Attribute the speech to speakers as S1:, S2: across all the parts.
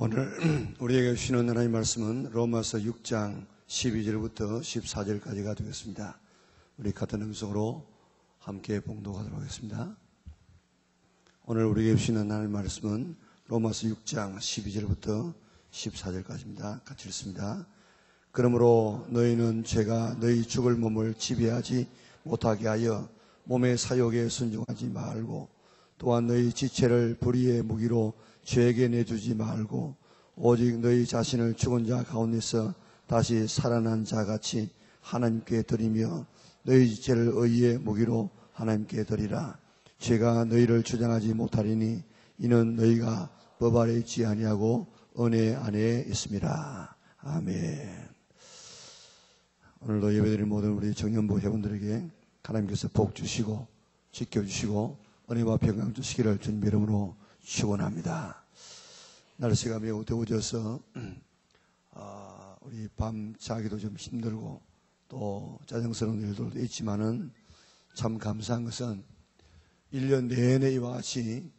S1: 오늘 우리에게 주시는 하나님의 말씀은 로마서 6장 12절부터 14절까지가 되겠습니다. 우리 같은 음성으로 함께 봉독하도록 하겠습니다. 오늘 우리에게 주시는 하나님의 말씀은 로마서 6장 12절부터 14절까지입니다. 같이 읽습니다. 그러므로 너희는 죄가 너희 죽을 몸을 지배하지 못하게 하여 몸의 사욕에 순종하지 말고, 또한 너희 지체를 불의의 무기로 죄에게 내주지 말고, 오직 너희 자신을 죽은 자 가운데서 다시 살아난 자같이 하나님께 드리며 너희 지체를 의의 무기로 하나님께 드리라. 죄가 너희를 주장하지 못하리니 이는 너희가 법 아래 있지 아니하고 은혜 안에 있습니다. 아멘. 오늘도 예배드린 모든 우리 청년부 회원들에게 하나님께서 복 주시고 지켜주시고 은혜와 평강 주시기를 주님 이름으로 축원합니다. 날씨가 매우 더워져서 우리 밤 자기도 좀 힘들고 또 짜증스러운 일들도 있지만은 참 감사한 것은 1년 내내 이와 같이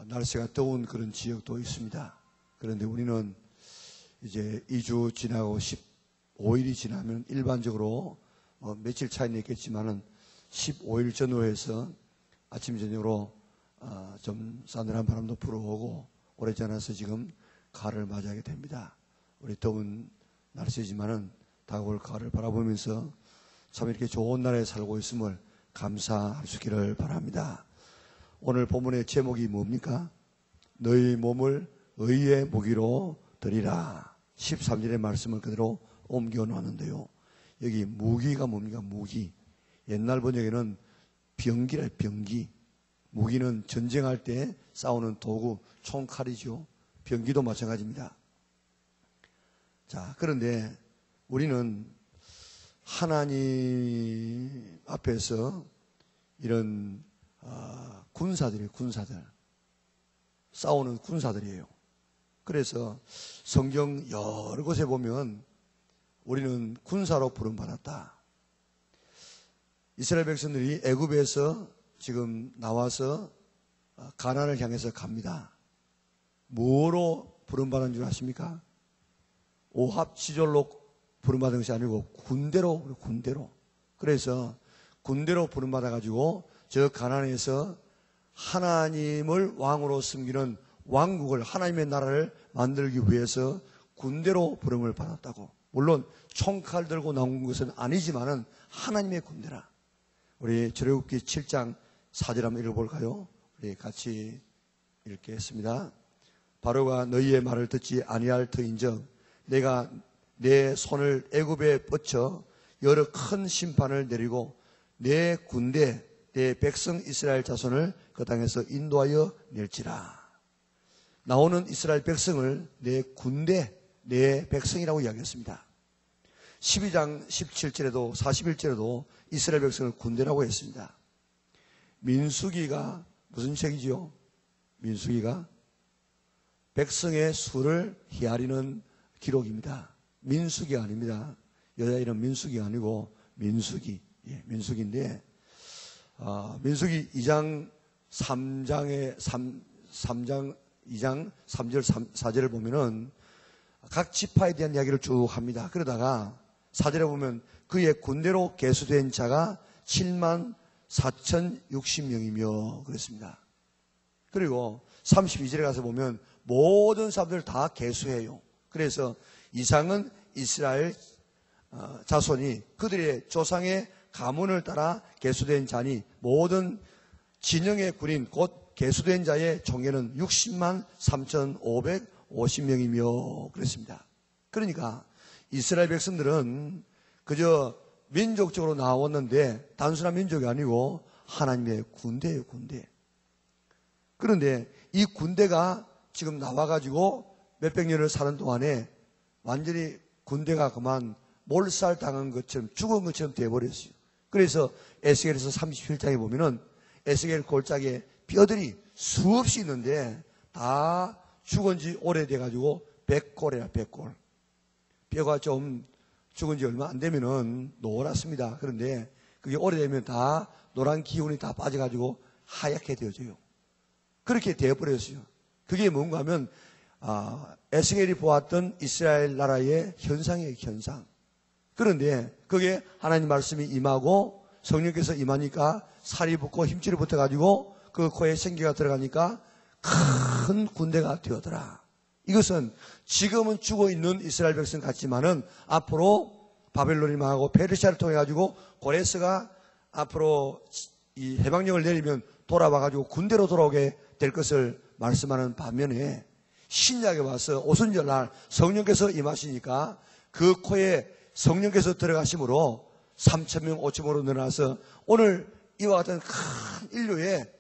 S1: 날씨가 더운 그런 지역도 있습니다. 그런데 우리는 이제 2주 지나고 15일이 지나면 일반적으로 며칠 차이는 있겠지만은 15일 전후해서 아침 저녁으로 좀 싸늘한 바람도 불어오고 오래지 않아서 지금 가을을 맞이하게 됩니다. 우리 더운 날씨지만은 다가올 가을을 바라보면서 참 이렇게 좋은 나라에 살고 있음을 감사할 수 있기를 바랍니다. 오늘 본문의 제목이 뭡니까? 너희 몸을 의의 무기로 드리라. 13절의 말씀을 그대로 옮겨 놓았는데요. 여기 무기가 뭡니까? 무기. 옛날 번역에는 병기래, 병기. 무기는 전쟁할 때 싸우는 도구, 총칼이죠. 병기도 마찬가지입니다. 자, 그런데 우리는 하나님 앞에서 이런 군사들 싸우는 군사들이에요. 그래서 성경 여러 곳에 보면 우리는 군사로 부름받았다. 이스라엘 백성들이 애굽에서 지금 나와서 가나안을 향해서 갑니다. 뭐로 부름받은 줄 아십니까? 오합지졸로 부름받은 것이 아니고 군대로. 그래서 군대로 부름받아가지고 저 가나안에서 하나님을 왕으로 섬기는 왕국을, 하나님의 나라를 만들기 위해서 군대로 부름을 받았다고. 물론 총칼 들고 나온 것은 아니지만은 하나님의 군대라. 우리 출애굽기 7장 4절 한번 읽어볼까요? 우리 같이 읽겠습니다. 바로가 너희의 말을 듣지 아니할 터인즉 내가 내 손을 애굽에 뻗쳐 여러 큰 심판을 내리고 내 군대 내 백성 이스라엘 자손을 그 땅에서 인도하여 낼지라. 나오는 이스라엘 백성을 내 군대 내 백성이라고 이야기했습니다. 12장 17절에도 41절에도 이스라엘 백성을 군대라고 했습니다. 민수기가 무슨 책이지요? 민수기가 백성의 수를 헤아리는 기록입니다. 민수기가 아닙니다. 여자 이름 민수기가 아니고 민수기. 예, 민수기인데 민수기 2장 3장 2장 3절 4절을 보면은 각 지파에 대한 이야기를 쭉 합니다. 그러다가 4절에 보면 그의 군대로 계수된 자가 7만 4,060명이며 그랬습니다. 그리고 32절에 가서 보면 모든 사람들 다 계수해요. 그래서 이상은 이스라엘 자손이 그들의 조상의 가문을 따라 계수된 자니 모든 진영의 군인 곧 계수된 자의 총회는 60만 3,550명이며 그랬습니다. 그러니까 이스라엘 백성들은 그저 민족적으로 나왔는데 단순한 민족이 아니고 하나님의 군대예요, 군대. 그런데 이 군대가 지금 나와가지고 몇백 년을 사는 동안에 완전히 군대가 그만 몰살당한 것처럼 죽은 것처럼 되어버렸어요. 그래서 에스겔에서 37장에 보면은 에스겔 골짜기에 뼈들이 수없이 있는데 다 죽은 지 오래돼가지고 백골이라 백골. 뼈가 좀 죽은 지 얼마 안 되면은 노랗습니다. 그런데 그게 오래되면 다 노란 기운이 다 빠져가지고 하얗게 되어져요. 그렇게 되어버렸어요. 그게 뭔가 하면 에스겔이 보았던 이스라엘 나라의 현상이에요, 현상. 그런데 그게 하나님 말씀이 임하고 성령께서 임하니까 살이 붙고 힘줄이 붙어가지고 그 코에 생기가 들어가니까 큰 군대가 되어더라. 이것은 지금은 죽어있는 이스라엘 백성 같지만은 앞으로 바벨론이 망하고 페르시아를 통해 가지고 고레스가 앞으로 이 해방령을 내리면 돌아와가지고 군대로 돌아오게 될 것을 말씀하는 반면에 신약에 와서 오순절날 성령께서 임하시니까 그 코에 성령께서 들어가심으로 3,000명, 5,000명으로 늘어나서 오늘 이와 같은 큰 인류의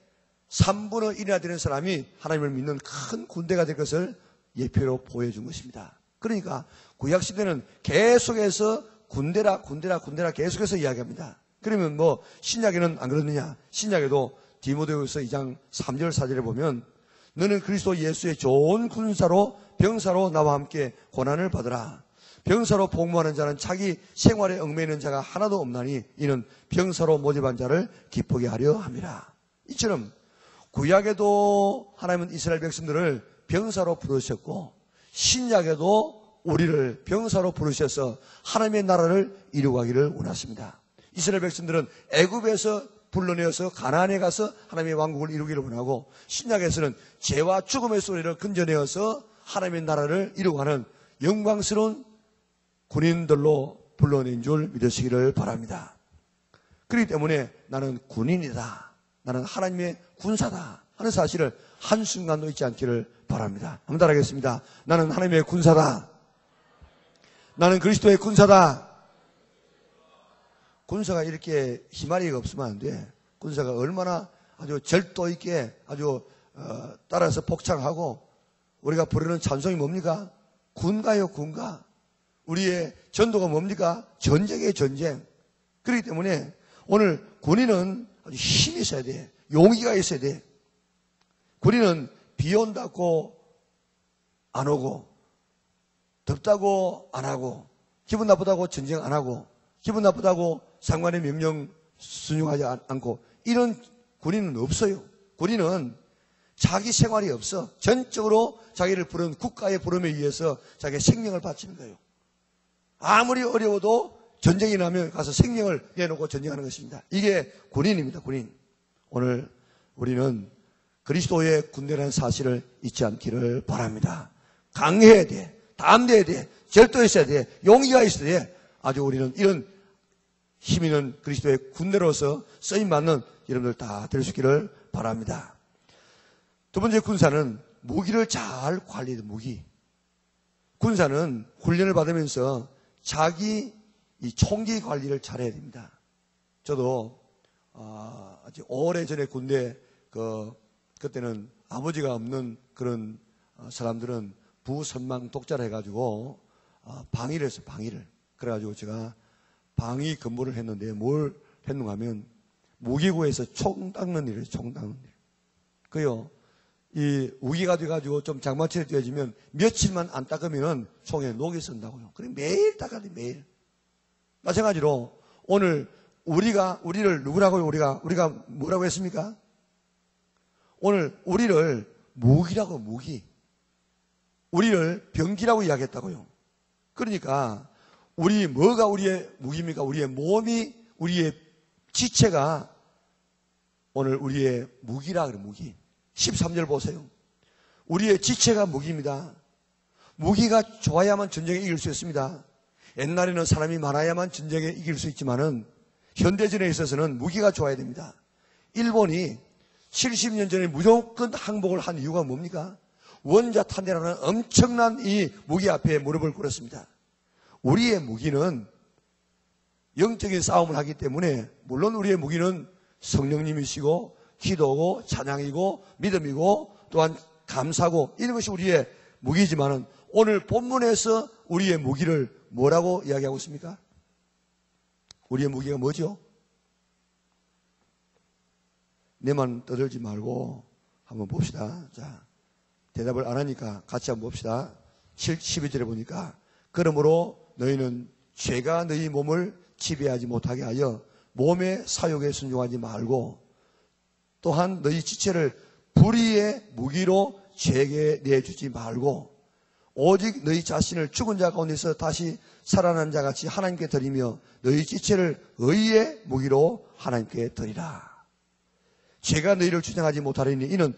S1: 3분의 1이나 되는 사람이 하나님을 믿는 큰 군대가 될 것을 예표로 보여준 것입니다. 그러니까 구약시대는 계속해서 군대라 계속해서 이야기합니다. 그러면 뭐 신약에는 안 그러느냐? 신약에도 디모데후서 2장 3절 4절에 보면 너는 그리스도 예수의 좋은 군사로 병사로 나와 함께 고난을 받으라. 병사로 복무하는 자는 자기 생활에 얽매이는 자가 하나도 없나니 이는 병사로 모집한 자를 기쁘게 하려 함이라. 이처럼 구약에도 하나님은 이스라엘 백성들을 병사로 부르셨고 신약에도 우리를 병사로 부르셔서 하나님의 나라를 이루가기를 원하십니다. 이스라엘 백성들은 애굽에서 불러내어서 가나안에 가서 하나님의 왕국을 이루기를 원하고 신약에서는 죄와 죽음의 소리를 건져내어서 하나님의 나라를 이루가는 영광스러운 군인들로 불러낸 줄 믿으시기를 바랍니다. 그렇기 때문에 나는 군인이다. 나는 하나님의 군사다 하는 사실을 한순간도 잊지 않기를 바랍니다. 한번 따라하겠습니다. 나는 하나님의 군사다. 나는 그리스도의 군사다. 군사가 이렇게 희마리가 없으면 안 돼. 군사가 얼마나 아주 절도 있게 아주 따라서 복창하고 우리가 부르는 찬송이 뭡니까? 군가요, 군가. 우리의 전도가 뭡니까? 전쟁이에요, 전쟁. 그렇기 때문에 오늘 군인은 아주 힘이 있어야 돼. 용기가 있어야 돼. 군인은 비 온다고 안 오고, 덥다고 안 하고, 기분 나쁘다고 전쟁 안 하고, 기분 나쁘다고 상관의 명령 순종하지 않고, 이런 군인은 없어요. 군인은 자기 생활이 없어. 전적으로 자기를 부른 국가의 부름에 의해서 자기의 생명을 바치는 거예요. 아무리 어려워도 전쟁이 나면 가서 생명을 내놓고 전쟁하는 것입니다. 이게 군인입니다, 군인. 오늘 우리는 그리스도의 군대라는 사실을 잊지 않기를 바랍니다. 강해야 돼. 담대해야 돼. 절도 있어야 돼. 용기가 있어야 돼. 아주 우리는 이런 힘 있는 그리스도의 군대로서 쓰임받는 여러분들 다 될 수 있기를 바랍니다. 두 번째 군사는 무기를 잘 관리해야 돼, 무기. 군사는 훈련을 받으면서 자기 이 총기 관리를 잘해야 됩니다. 저도 아주 오래전에 군대 그때는 아버지가 없는 그런 사람들은 부선망 독자를 해가지고 방위를 했어요. 방위를. 그래가지고 제가 방위 근무를 했는데 뭘 했는가 하면 무기고에서 총 닦는 일이에요. 총 닦는 일. 그요. 이 우기가 돼가지고 좀 장마철에 뛰어지면 며칠만 안 닦으면 총에 녹이 쓴다고요. 그래 매일 닦아야 돼, 매일. 마찬가지로 오늘 우리를 누구라고요? 우리가 뭐라고 했습니까? 오늘 우리를 무기라고, 무기. 우리를 병기라고 이야기했다고요. 그러니까 뭐가 우리의 무기입니까? 우리의 몸이, 우리의 지체가 오늘 우리의 무기라 그래, 무기. 13절 보세요. 우리의 지체가 무기입니다. 무기가 좋아야만 전쟁에 이길 수 있습니다. 옛날에는 사람이 많아야만 전쟁에 이길 수 있지만은 현대전에 있어서는 무기가 좋아야 됩니다. 일본이 70년 전에 무조건 항복을 한 이유가 뭡니까? 원자탄이라는 엄청난 이 무기 앞에 무릎을 꿇었습니다. 우리의 무기는 영적인 싸움을 하기 때문에 물론 우리의 무기는 성령님이시고 기도고 찬양이고 믿음이고 또한 감사고 이런 것이 우리의 무기지만은 오늘 본문에서 우리의 무기를 뭐라고 이야기하고 있습니까? 우리의 무기가 뭐죠? 내만 떠들지 말고 한번 봅시다. 자, 대답을 안 하니까 같이 한번 봅시다. 12절에 보니까 그러므로 너희는 죄가 너희 몸을 지배하지 못하게 하여 몸의 사욕에 순종하지 말고 또한 너희 지체를 불의의 무기로 죄에게 내주지 말고 오직 너희 자신을 죽은 자 가운데서 다시 살아난 자 같이 하나님께 드리며 너희 지체를 의의 무기로 하나님께 드리라. 죄가 너희를 주장하지 못하리니 이는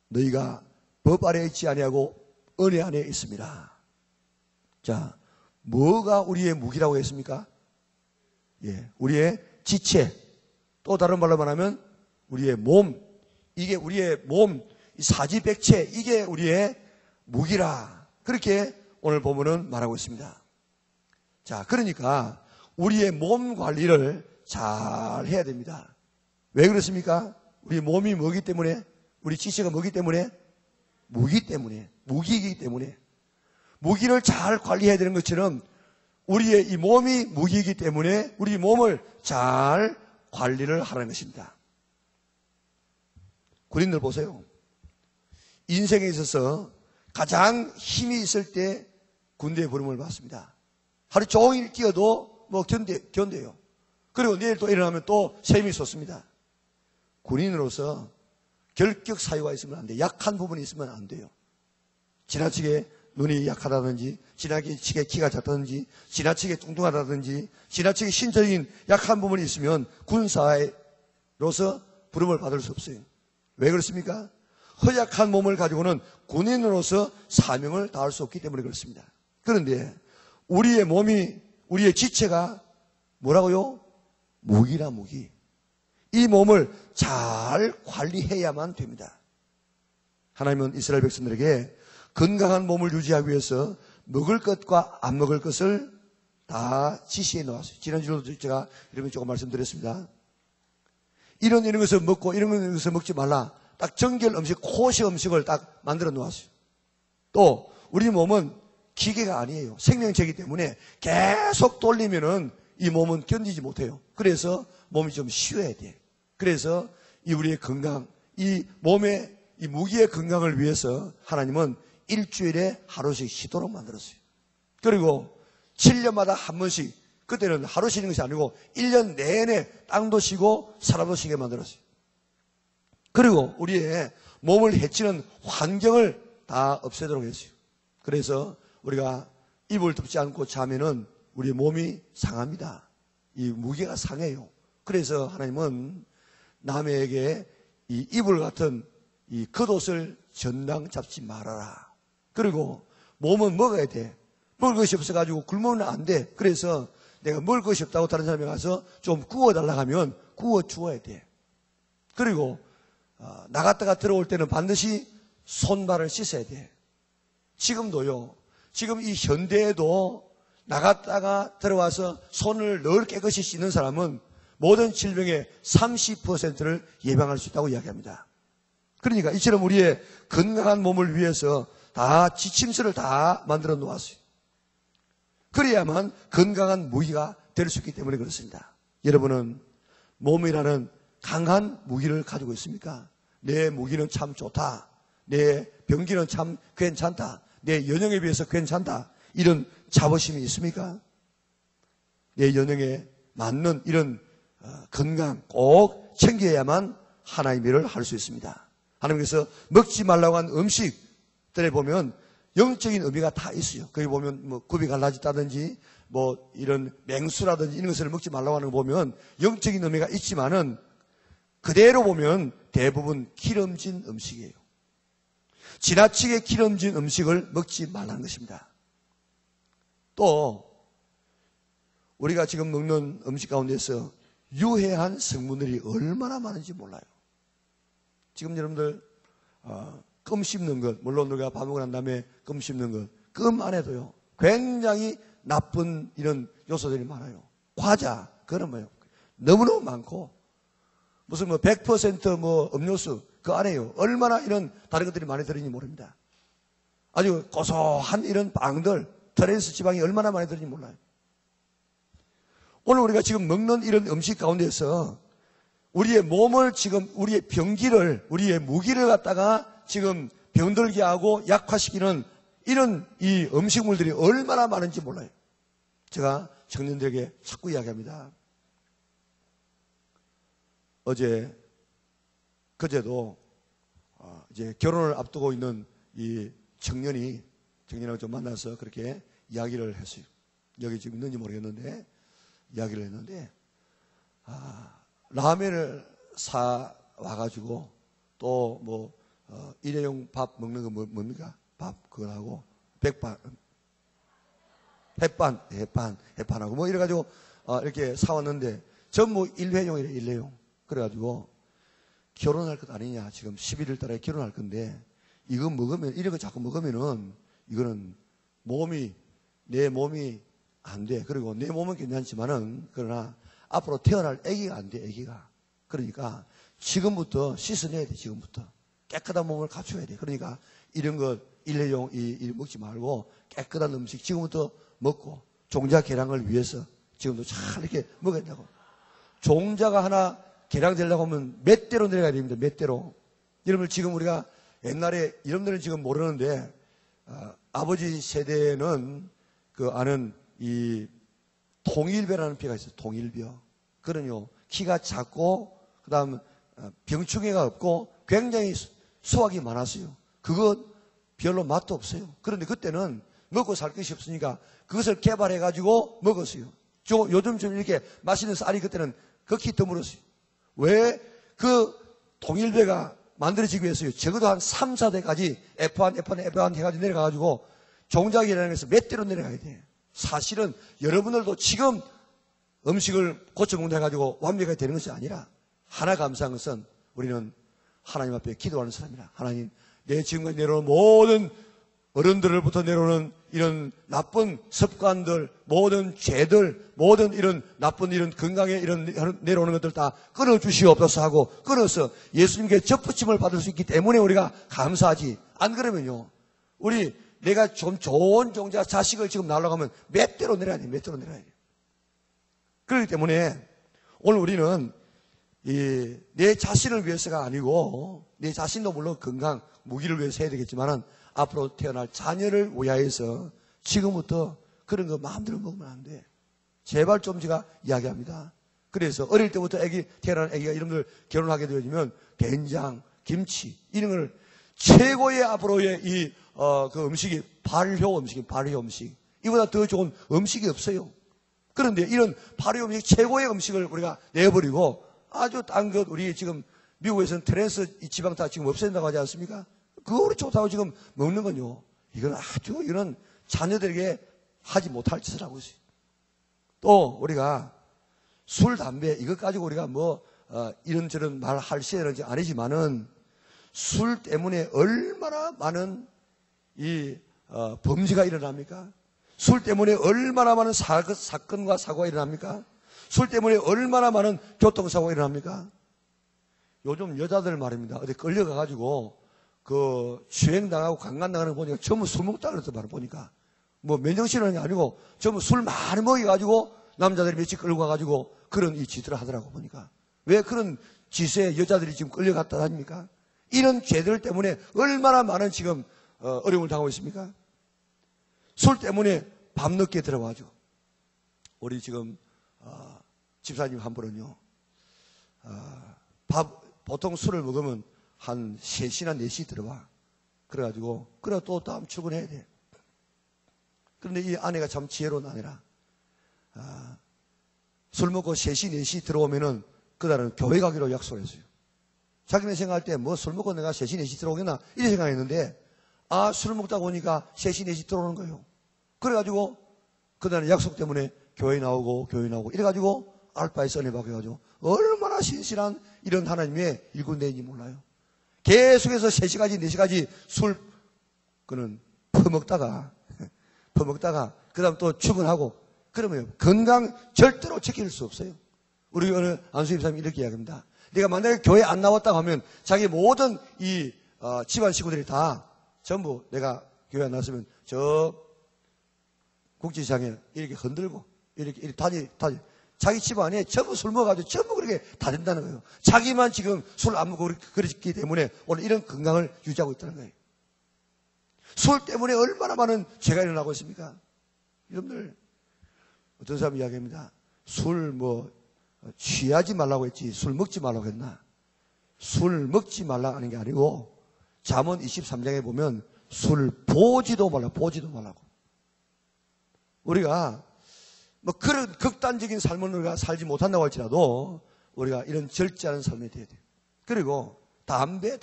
S1: 너희가 법 아래에 있지 아니하고 은혜 안에 있습니다. 자, 뭐가 우리의 무기라고 했습니까? 예, 우리의 지체. 또 다른 말로 말하면 우리의 몸. 이게 우리의 몸, 사지백체, 이게 우리의 무기라. 그렇게 오늘 본문은 말하고 있습니다. 자, 그러니까 우리의 몸 관리를 잘 해야 됩니다. 왜 그렇습니까? 우리 몸이 뭐기 때문에? 우리 지체가 뭐기 때문에? 무기 때문에. 무기이기 때문에. 무기를 잘 관리해야 되는 것처럼 우리의 이 몸이 무기이기 때문에 우리 몸을 잘 관리를 하라는 것입니다. 군인들 보세요. 인생에 있어서 가장 힘이 있을 때 군대의 부름을 받습니다. 하루 종일 뛰어도 뭐 견뎌요. 그리고 내일 또 일어나면 또 셈이 솟습니다. 군인으로서 결격 사유가 있으면 안 돼요. 약한 부분이 있으면 안 돼요. 지나치게 눈이 약하다든지, 지나치게 키가 작다든지, 지나치게 뚱뚱하다든지, 지나치게 신체적인 약한 부분이 있으면 군사로서 부름을 받을 수 없어요. 왜 그렇습니까? 허약한 몸을 가지고는 군인으로서 사명을 다할 수 없기 때문에 그렇습니다. 그런데 우리의 몸이, 우리의 지체가 뭐라고요? 무기라, 무기. 이 몸을 잘 관리해야만 됩니다. 하나님은 이스라엘 백성들에게 건강한 몸을 유지하기 위해서 먹을 것과 안 먹을 것을 다 지시해 놓았어요. 지난주에도 제가 이런 조금 말씀드렸습니다. 이런 것을 먹고 이런 것을 먹지 말라. 딱 정결 음식, 코식 음식을 딱 만들어 놓았어요. 또 우리 몸은 기계가 아니에요. 생명체이기 때문에 계속 돌리면은 이 몸은 견디지 못해요. 그래서 몸이 좀 쉬어야 돼. 그래서 이 우리의 건강, 이 몸의 이 무기의 건강을 위해서 하나님은 일주일에 하루씩 쉬도록 만들었어요. 그리고 7년마다 한 번씩, 그때는 하루 쉬는 것이 아니고 1년 내내 땅도 쉬고 사람도 쉬게 만들었어요. 그리고 우리의 몸을 해치는 환경을 다 없애도록 했어요. 그래서 우리가 이불 덮지 않고 자면은 우리 몸이 상합니다. 이 무게가 상해요. 그래서 하나님은 남에게 이 이불 같은 이 겉옷을 전당 잡지 말아라. 그리고 몸은 먹어야 돼. 먹을 것이 없어가지고 굶으면 안 돼. 그래서 내가 먹을 것이 없다고 다른 사람이 가서 좀 구워달라고 하면 구워 주어야 돼. 그리고 나갔다가 들어올 때는 반드시 손발을 씻어야 돼. 지금도요. 지금 이 현대에도 나갔다가 들어와서 손을 늘 깨끗이 씻는 사람은 모든 질병의 30%를 예방할 수 있다고 이야기합니다. 그러니까 이처럼 우리의 건강한 몸을 위해서 다 지침서를 다 만들어 놓았어요. 그래야만 건강한 무기가 될 수 있기 때문에 그렇습니다. 여러분은 몸이라는 강한 무기를 가지고 있습니까? 내 무기는 참 좋다. 내 병기는 참 괜찮다. 내 연령에 비해서 괜찮다. 이런 자부심이 있습니까? 내 연령에 맞는 이런 건강 꼭 챙겨야만 하나님의 일을 할 수 있습니다. 하나님께서 먹지 말라고 한 음식들에 보면 영적인 의미가 다 있어요. 거기 보면 뭐 굽이 갈라졌다든지 뭐 이런 맹수라든지 이런 것을 먹지 말라고 하는 거 보면 영적인 의미가 있지만은 그대로 보면 대부분 기름진 음식이에요. 지나치게 기름진 음식을 먹지 말라는 것입니다. 또 우리가 지금 먹는 음식 가운데서 유해한 성분들이 얼마나 많은지 몰라요. 지금 여러분들 껌 씹는 것, 물론 우리가 밥 먹고 난 다음에 껌 씹는 것, 껌 안에도요 굉장히 나쁜 이런 요소들이 많아요. 과자, 그런 뭐예요? 너무너무 많고 무슨 뭐 100% 뭐 음료수 그 안에요 얼마나 이런 다른 것들이 많이 들어있는지 모릅니다. 아주 고소한 이런 빵들, 트랜스 지방이 얼마나 많이 들어있는지 몰라요. 오늘 우리가 지금 먹는 이런 음식 가운데서 우리의 몸을 지금 우리의 병기를, 우리의 무기를 갖다가 지금 병들게 하고 약화시키는 이런 이 음식물들이 얼마나 많은지 몰라요. 제가 청년들에게 자꾸 이야기합니다. 그제도 이제 결혼을 앞두고 있는 이 청년이 청년하고 좀 만나서 그렇게 이야기를 했어요. 여기 지금 있는지 모르겠는데 이야기를 했는데 라면을 사 와가지고 또 뭐 일회용 밥 먹는 거 뭡니까? 밥 그거하고 백반 햇반하고 뭐 이래가지고 이렇게 사왔는데 전부 일회용이래. 일회용. 그래가지고 결혼할 것 아니냐. 지금 11월 달에 결혼할 건데 이거 먹으면 이런 거 자꾸 먹으면은 이거는 내 몸이 안 돼. 그리고 내 몸은 괜찮지만은 그러나 앞으로 태어날 아기가 안 돼. 아기가. 그러니까 지금부터 씻어내야 돼. 지금부터 깨끗한 몸을 갖춰야 돼. 그러니까 이런 거 일회용 먹지 말고 깨끗한 음식 지금부터 먹고 종자 개량을 위해서 지금도 잘 이렇게 먹어야 된다고. 종자가 하나 개량되려고 하면 몇 대로 내려가야 됩니다. 몇 대로. 여러분 지금 우리가 옛날에 여러분들은 지금 모르는데 아버지 세대는 그 아는 이 통일벼라는 벼가 있어요. 통일벼. 그러요 키가 작고 그다음 병충해가 없고 굉장히 수확이 많았어요. 그건 별로 맛도 없어요. 그런데 그때는 먹고 살 것이 없으니까 그것을 개발해가지고 먹었어요. 요즘 좀 이렇게 맛있는 쌀이 그때는 극히 드물었어요. 왜 그 통일벼가 만들어지기 위해서요. 적어도 한 3, 4대까지 F1 해가지고 내려가가지고 종자기라는 것에서 몇 대로 내려가야 돼. 사실은 여러분들도 지금 음식을 고쳐 먹는다 해가지고 완벽하게 되는 것이 아니라 하나 감사한 것은 우리는 하나님 앞에 기도하는 사람이라. 하나님, 내 지금까지 내려오는 모든 어른들로부터 내려오는 이런 나쁜 습관들, 모든 죄들, 모든 이런 나쁜 이런 건강에 이런 내려오는 것들 다 끊어주시옵소서 하고 끊어서 예수님께 접붙임을 받을 수 있기 때문에 우리가 감사하지. 안 그러면요. 내가 좀 좋은 종자 자식을 지금 낳으려고 하면 몇 대로 내려야 돼. 몇 대로 내려야 돼. 그렇기 때문에 오늘 우리는 내 자신을 위해서가 아니고 내 자신도 물론 건강, 무기를 위해서 해야 되겠지만은 앞으로 태어날 자녀를 위하여서 지금부터 그런 거 마음대로 먹으면 안 돼. 제발 좀 제가 이야기합니다. 그래서 어릴 때부터 태어난 아기가 이름들 결혼하게 되어지면 된장, 김치 이런 걸 최고의 앞으로의 그 음식이 발효 음식. 이보다 더 좋은 음식이 없어요. 그런데 이런 발효 음식 최고의 음식을 우리가 내버리고 아주 딴 것 우리 지금 미국에서는 트랜스 지방 다 지금 없앤다고 하지 않습니까? 그거 우리 좋다고 지금 먹는 건요. 이건 자녀들에게 하지 못할 짓을 하고 있어요. 또 우리가 술, 담배 이것 가지고 우리가 이런저런 말 할 시에는 아니지만은 술 때문에 얼마나 많은 범죄가 일어납니까? 술 때문에 얼마나 많은 사건과 사고가 일어납니까? 술 때문에 얼마나 많은 교통사고가 일어납니까? 요즘 여자들 말입니다. 어디 끌려가가지고 주행당하고 강간당하는 거 보니까 전부 술 먹다 그랬어. 바로 보니까 맨정신은 게 아니고 전부 술 많이 먹여가지고 남자들이 며칠 끌고 가가지고 그런 짓을 하더라고 보니까. 왜 그런 짓에 여자들이 지금 끌려갔다 다닙니까? 이런 죄들 때문에 얼마나 많은 지금 어려움을 당하고 있습니까? 술 때문에 밤늦게 들어와가지고 우리 지금 집사님 한 분은요 보통 술을 먹으면 한 3시나 4시 들어와. 그래가지고 또 다음 출근해야 돼. 그런데 이 아내가 참 지혜로운 아내라. 술 먹고 3시 4시 들어오면은 그날은 교회 가기로 약속했어요. 자기네 생각할 때 술 먹고 내가 3시 4시 들어오겠나 이렇게 생각했는데 술 먹다 보니까 3시 4시 들어오는 거예요. 그래가지고 그날은 약속 때문에 교회 나오고 이래가지고 알바에 써내박혀가지고 얼마나 신실한 이런 하나님의 일꾼대인지 몰라요. 계속해서 3시까지 4시까지 술 그는 퍼먹다가 그 다음 또 출근하고 그러면 건강 절대로 지킬 수 없어요. 우리 오늘 안수임 사람이 이렇게 이야기합니다. 내가 만약에 교회 안 나왔다고 하면 자기 모든 집안 식구들이 다 전부 내가 교회 안 나왔으면 저 국지시장에 이렇게 흔들고 이렇게 다니 자기 집안에 전부 술 먹어가지고 전부 그렇게 다 된다는 거예요. 자기만 지금 술 안 먹고 그렇기 때문에 오늘 이런 건강을 유지하고 있다는 거예요. 술 때문에 얼마나 많은 죄가 일어나고 있습니까? 여러분들 어떤 사람이 이야기합니다. 술 취하지 말라고 했지 술 먹지 말라고 했나? 술 먹지 말라 하는 게 아니고 잠언 23장에 보면 술 보지도 말라고. 우리가 뭐 그런 극단적인 삶을 우리가 살지 못한다고 할지라도 우리가 이런 절제하는 삶이 돼야 돼요. 그리고 담배.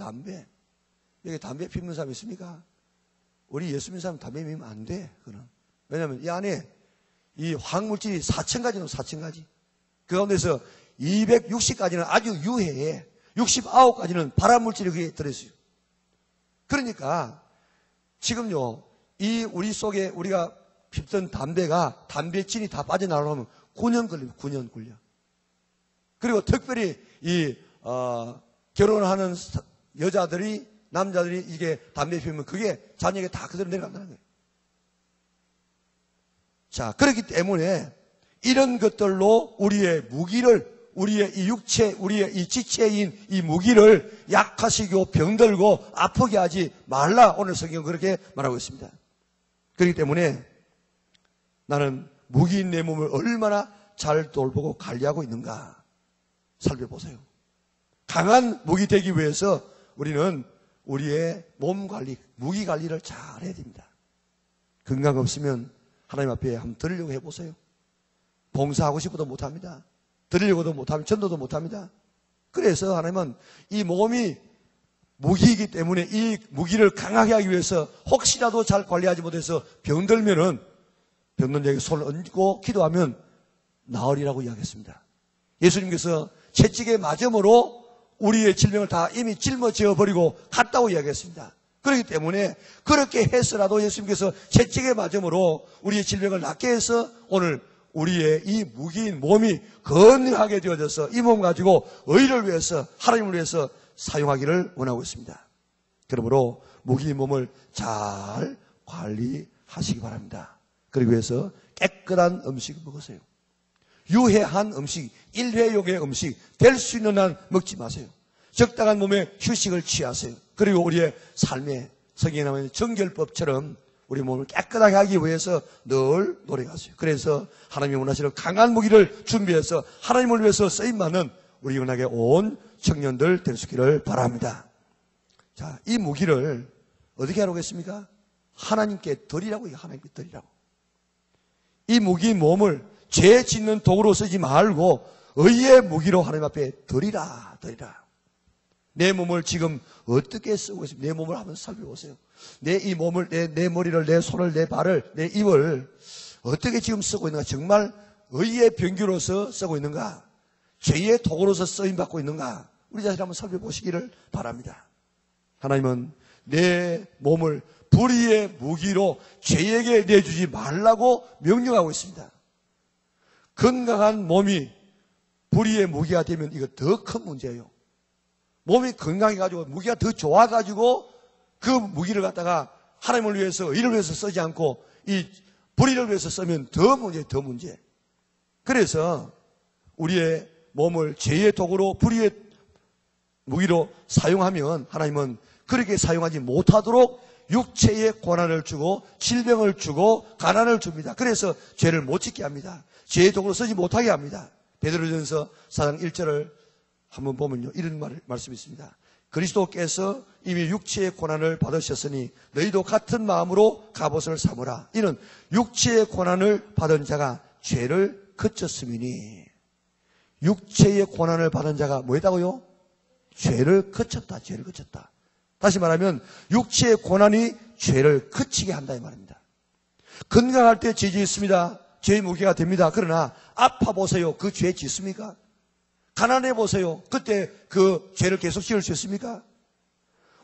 S1: 여기 담배 피우는 사람 있습니까? 우리 예수 믿는 사람 담배 피우면 안 돼. 그건. 왜냐하면 이 안에 이 화학물질이 4,000가지는 4,000가지. 그 가운데서 260가지는 아주 유해해. 69가지는 발암물질이 그게 들어있어요. 그러니까 지금요, 이 우리 속에 우리가 피던 담배가 담배진이 다 빠져나가려면 9년 걸립니다. 9년 걸려. 그리고 특별히 결혼하는 여자들이 남자들이 이게 담배 피우면 그게 자녀에게 다 그대로 내려간다는 거예요. 자, 그렇기 때문에 이런 것들로 우리의 무기를, 우리의 이 육체, 우리의 이 지체인 이 무기를 약하시고 병들고 아프게 하지 말라. 오늘 성경은 그렇게 말하고 있습니다. 그렇기 때문에 나는 무기인 내 몸을 얼마나 잘 돌보고 관리하고 있는가 살펴보세요. 강한 무기 되기 위해서 우리는 우리의 몸 관리, 무기 관리를 잘 해야 됩니다. 건강 없으면 하나님 앞에 한번 드리려고 해보세요. 봉사하고 싶어도 못합니다. 드리려고도 못합니다. 전도도 못합니다. 그래서 하나님은 이 몸이 무기이기 때문에 이 무기를 강하게 하기 위해서 혹시라도 잘 관리하지 못해서 병들면은 병든 자에게 손을 얹고 기도하면 나으리라고 이야기했습니다. 예수님께서 채찍에 맞음으로 우리의 질병을 다 이미 짊어져 버리고 갔다고 이야기했습니다. 그렇기 때문에 그렇게 해서라도 예수님께서 채찍에 맞음으로 우리의 질병을 낫게 해서 오늘 우리의 이 무기인 몸이 건강하게 되어져서 이 몸 가지고 의를 위해서 하나님을 위해서 사용하기를 원하고 있습니다. 그러므로 무기인 몸을 잘 관리하시기 바랍니다. 그러기 위해서 깨끗한 음식을 먹으세요. 유해한 음식, 일회용의 음식 될 수 있는 한 먹지 마세요. 적당한 몸에 휴식을 취하세요. 그리고 우리의 삶의 성경에 나와 있는 정결법처럼 우리 몸을 깨끗하게 하기 위해서 늘 노력하세요. 그래서 하나님이 원하시는 강한 무기를 준비해서 하나님을 위해서 쓰임받는 우리 은하계 온 청년들 될 수 있기를 바랍니다. 자, 이 무기를 어떻게 하라고했습니까? 하나님께 드리라고 해요. 하나님께 드리라고. 이 무기인 몸을 죄 짓는 도구로 쓰지 말고 의의 무기로 하나님 앞에 드리라. 내 몸을 지금 어떻게 쓰고 있습니까? 내 몸을 한번 살펴보세요. 내 이 몸을, 내 머리를, 내 손을, 내 발을, 내 입을 어떻게 지금 쓰고 있는가? 정말 의의 병기로서 쓰고 있는가? 죄의 도구로서 쓰임받고 있는가? 우리 자신 한번 살펴보시기를 바랍니다. 하나님은 내 몸을 불의의 무기로 죄에게 내주지 말라고 명령하고 있습니다. 건강한 몸이 불의의 무기가 되면 이거 더 큰 문제예요. 몸이 건강해가지고 무기가 더 좋아가지고 그 무기를 갖다가 하나님을 위해서 의를 위해서 쓰지 않고 이 불의를 위해서 쓰면 더 문제. 그래서 우리의 몸을 죄의 도구로 불의의 무기로 사용하면 하나님은 그렇게 사용하지 못하도록 육체에 고난을 주고 질병을 주고 가난을 줍니다. 그래서 죄를 못 짓게 합니다. 죄의 도구로 쓰지 못하게 합니다. 베드로전서 4장 1절을 한번 보면요, 이런 말씀이 있습니다. 그리스도께서 이미 육체의 고난을 받으셨으니 너희도 같은 마음으로 갑옷을 삼으라. 이는 육체의 고난을 받은 자가 죄를 그쳤음이니. 육체의 고난을 받은 자가 뭐였다고요? 죄를 그쳤다. 다시 말하면 육체의 고난이 죄를 그치게 한다 이 말입니다. 건강할 때 죄 짓습니다. 죄의 무게가 됩니다. 그러나 아파 보세요. 그 죄 짓습니까? 가난해 보세요. 그때 그 죄를 계속 지을 수 있습니까?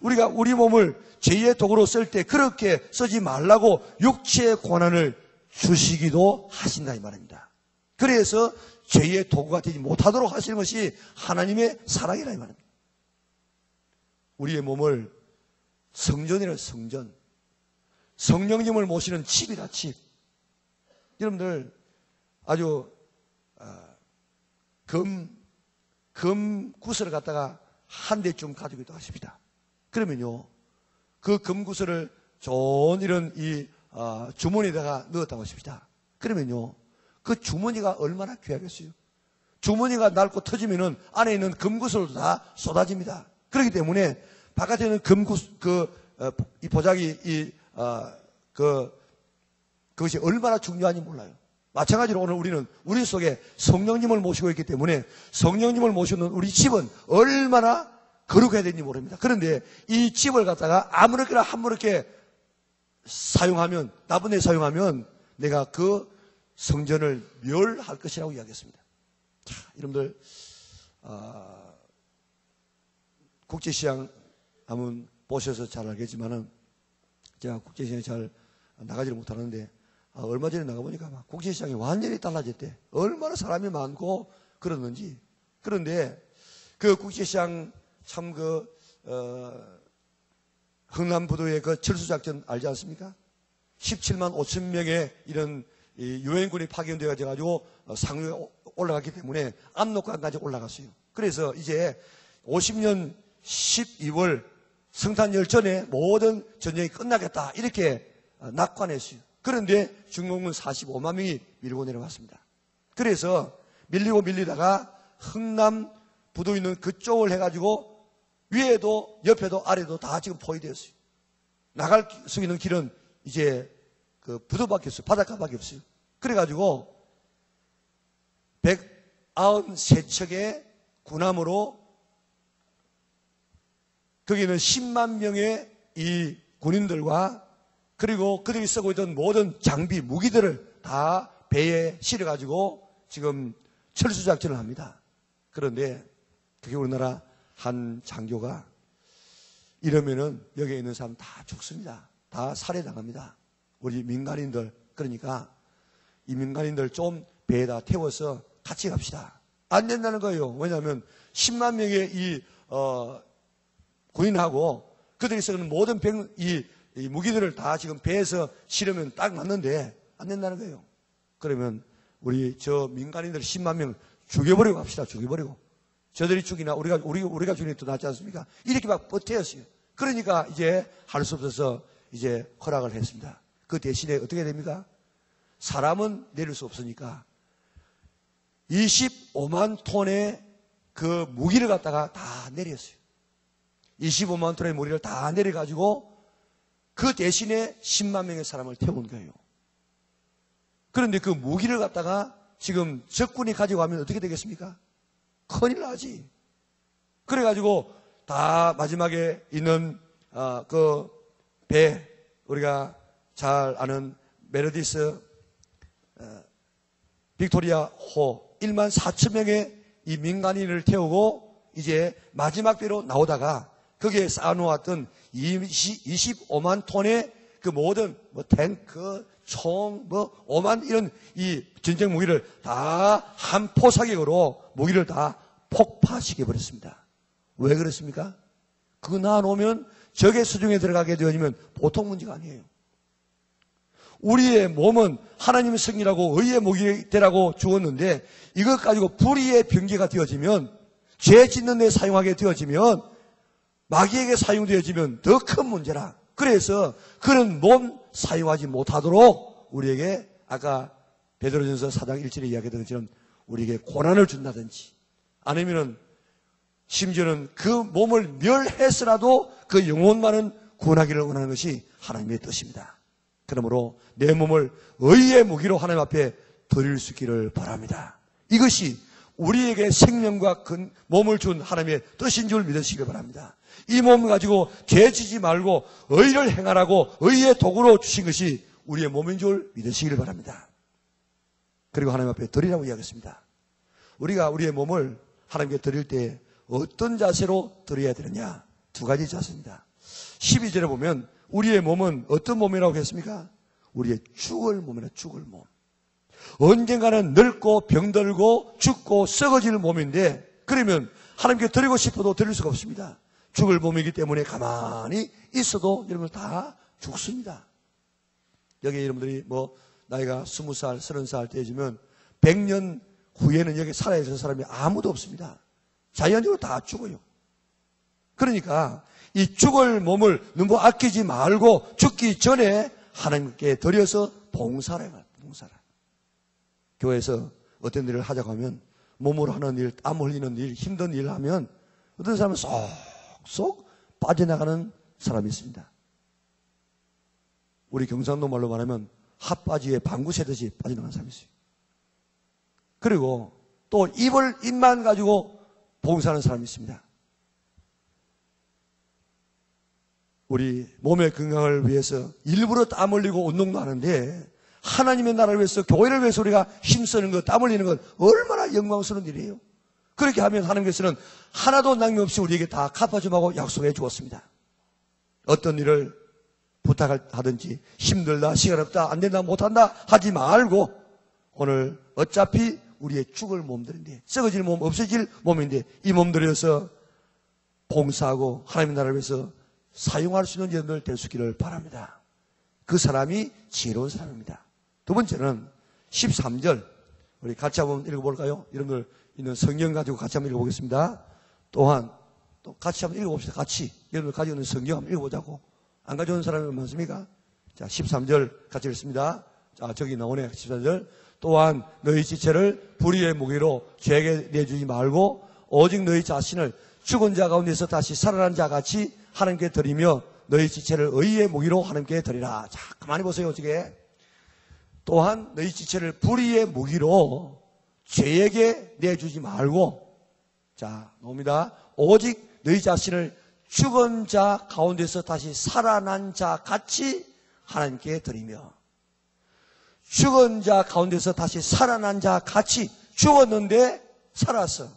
S1: 우리가 우리 몸을 죄의 도구로 쓸 때 그렇게 쓰지 말라고 육체의 고난을 주시기도 하신다 이 말입니다. 그래서 죄의 도구가 되지 못하도록 하시는 것이 하나님의 사랑이라 이 말입니다. 우리의 몸을 성전이라 성전. 성령님을 모시는 칩이라 칩. 여러분들 아주 금 구슬을 갖다가 한 대쯤 가지고 있다고 하십니다. 그러면요, 그 금 구슬을 좋은 이런 주머니에다가 넣었다고 하십니다. 그러면요, 그 주머니가 얼마나 귀하겠어요? 주머니가 낡고 터지면은 안에 있는 금 구슬도 다 쏟아집니다. 그렇기 때문에 바깥에 있는 이 보자기, 그것이 얼마나 중요한지 몰라요. 마찬가지로 오늘 우리는 우리 속에 성령님을 모시고 있기 때문에 성령님을 모시는 우리 집은 얼마나 거룩해야 되는지 모릅니다. 그런데 이 집을 갖다가 아무렇게나 함부롭게 사용하면, 나쁜 데 사용하면 내가 그 성전을 멸할 것이라고 이야기했습니다. 자, 여러분들, 국제시장 한번 보셔서 잘 알겠지만은 제가 국제시장에 잘 나가지를 못하는데 얼마 전에 나가보니까 막 국제시장이 완전히 달라졌대. 얼마나 사람이 많고 그러는지. 그런데 그 국제시장 참 흥남부도의 그 철수작전 알지 않습니까? 17만 5천 명의 이런 유엔군이 파견되어 가지고 상류에 올라갔기 때문에 압록강까지 올라갔어요. 그래서 이제 50년 12월 성탄절 전에 모든 전쟁이 끝나겠다 이렇게 낙관했어요. 그런데 중공군 45만 명이 밀고 내려왔습니다. 그래서 밀리고 밀리다가 흥남 부도 있는 그쪽을 해가지고 위에도 옆에도 아래도 다 지금 포위되었어요. 나갈 수 있는 길은 이제 그 부도밖에 없어요. 바닷가밖에 없어요. 그래가지고 193척의 군함으로 거기는 10만 명의 이 군인들과 그리고 그들이 쓰고 있던 모든 장비, 무기들을 다 배에 실어가지고 지금 철수작전을 합니다. 그런데 그게 우리나라 한 장교가 이러면은 여기에 있는 사람 다 죽습니다. 다 살해당합니다. 우리 민간인들, 그러니까 이 민간인들 좀 배에다 태워서 같이 갑시다. 안 된다는 거예요. 왜냐하면 10만 명의 이 군인하고 그들이 쓰는 모든 이 무기들을 다 지금 배에서 실으면 딱 맞는데 안 된다는 거예요. 그러면 우리 저 민간인들 10만 명 죽여버리고 갑시다. 죽여버리고. 저들이 죽이나 우리가 죽이는 게 더 낫지 않습니까? 이렇게 막 버텨였어요. 그러니까 이제 할 수 없어서 이제 허락을 했습니다. 그 대신에 어떻게 됩니까? 사람은 내릴 수 없으니까 25만 톤의 그 무기를 갖다가 다 내렸어요. 25만 톤의 무기를 다 내려가지고 그 대신에 10만 명의 사람을 태운 거예요. 그런데 그 무기를 갖다가 지금 적군이 가지고 가면 어떻게 되겠습니까? 큰일 나지. 그래가지고 다 마지막에 있는 그 배, 우리가 잘 아는 메르디스 빅토리아 호 1만 4천 명의 이 민간인을 태우고 이제 마지막 배로 나오다가 거기에 쌓아놓았던 25만 톤의 그 모든 뭐 탱크, 총, 뭐 5만 이런 이 전쟁 무기를 다 한 포사격으로 무기를 다 폭파시켜 버렸습니다. 왜 그렇습니까? 그거 놔놓으면 적의 수중에 들어가게 되어지면 보통 문제가 아니에요. 우리의 몸은 하나님의 성이라고 의의 무기되라고 주었는데 이것 가지고 불의의 병기가 되어지면 죄 짓는 데 사용하게 되어지면 마귀에게 사용되어지면 더 큰 문제라. 그래서 그런 몸 사용하지 못하도록 우리에게 아까 베드로전서 4장 1절에 이야기했던 것처럼 우리에게 고난을 준다든지 아니면은 심지어는 그 몸을 멸해서라도 그 영혼만은 구원하기를 원하는 것이 하나님의 뜻입니다. 그러므로 내 몸을 의의 무기로 하나님 앞에 드릴 수 있기를 바랍니다. 이것이 우리에게 생명과 큰 몸을 준 하나님의 뜻인 줄 믿으시기 바랍니다. 이 몸 가지고 죄지지 말고 의를 행하라고 의의 도구로 주신 것이 우리의 몸인 줄 믿으시기를 바랍니다. 그리고 하나님 앞에 드리라고 이야기했습니다. 우리가 우리의 몸을 하나님께 드릴 때 어떤 자세로 드려야 되느냐? 두 가지 자세입니다. 12절에 보면 우리의 몸은 어떤 몸이라고 했습니까? 우리의 죽을 몸이라 죽을 몸. 언젠가는 늙고 병들고 죽고 썩어질 몸인데 그러면 하나님께 드리고 싶어도 드릴 수가 없습니다. 죽을 몸이기 때문에 가만히 있어도 여러분 다 죽습니다. 여기 여러분들이 뭐 나이가 20살, 30살 되어지면 100년 후에는 여기 살아있는 사람이 아무도 없습니다. 자연적으로 다 죽어요. 그러니까 이 죽을 몸을 너무 아끼지 말고 죽기 전에 하나님께 드려서 봉사를 해요. 봉사를. 교회에서 어떤 일을 하자고 하면 몸으로 하는 일, 땀 흘리는 일, 힘든 일을 하면 어떤 사람은 쏙 빠져나가는 사람이 있습니다. 우리 경상도 말로 말하면 핫바지에 방구 새듯이 빠져나간 사람이 있어요. 그리고 또 입만 가지고 봉사하는 사람이 있습니다. 우리 몸의 건강을 위해서 일부러 땀 흘리고 운동도 하는데 하나님의 나라를 위해서 교회를 위해서 우리가 힘쓰는 것, 땀 흘리는 것 얼마나 영광스러운 일이에요. 그렇게 하면 하나님께서는 하나도 남김없이 우리에게 다 갚아주마고 약속해 주었습니다. 어떤 일을 부탁하든지 힘들다, 시간 없다, 안 된다, 못한다 하지 말고 오늘 어차피 우리의 죽을 몸들인데, 썩어질 몸, 없어질 몸인데 이 몸들이어서 봉사하고 하나님의 나라를 위해서 사용할 수 있는 여러분들 될 수 있기를 바랍니다. 그 사람이 지혜로운 사람입니다. 두 번째는 13절 우리 같이 한번 읽어볼까요? 이런 걸 있는 성경 가지고 같이 한번 읽어보겠습니다. 또한 또 같이 한번 읽어봅시다. 같이 여러분들 가지고 있는 성경 한번 읽어보자고. 안 가져온 사람이 많습니까? 자, 13절 같이 읽습니다. 자, 저기 나오네. 14절. 또한 너희 지체를 불의의 무기로 죄에게 내주지 말고 오직 너희 자신을 죽은 자 가운데서 다시 살아난 자 같이 하나님께 드리며 너희 지체를 의의 무기로 하나님께 드리라. 자, 가만히 보세요. 어떻게? 또한 너희 지체를 불의의 무기로 죄에게 내주지 말고, 자, 나옵니다. 오직 너희 자신을 죽은 자 가운데서 다시 살아난 자 같이 하나님께 드리며, 죽은 자 가운데서 다시 살아난 자 같이, 죽었는데 살았어.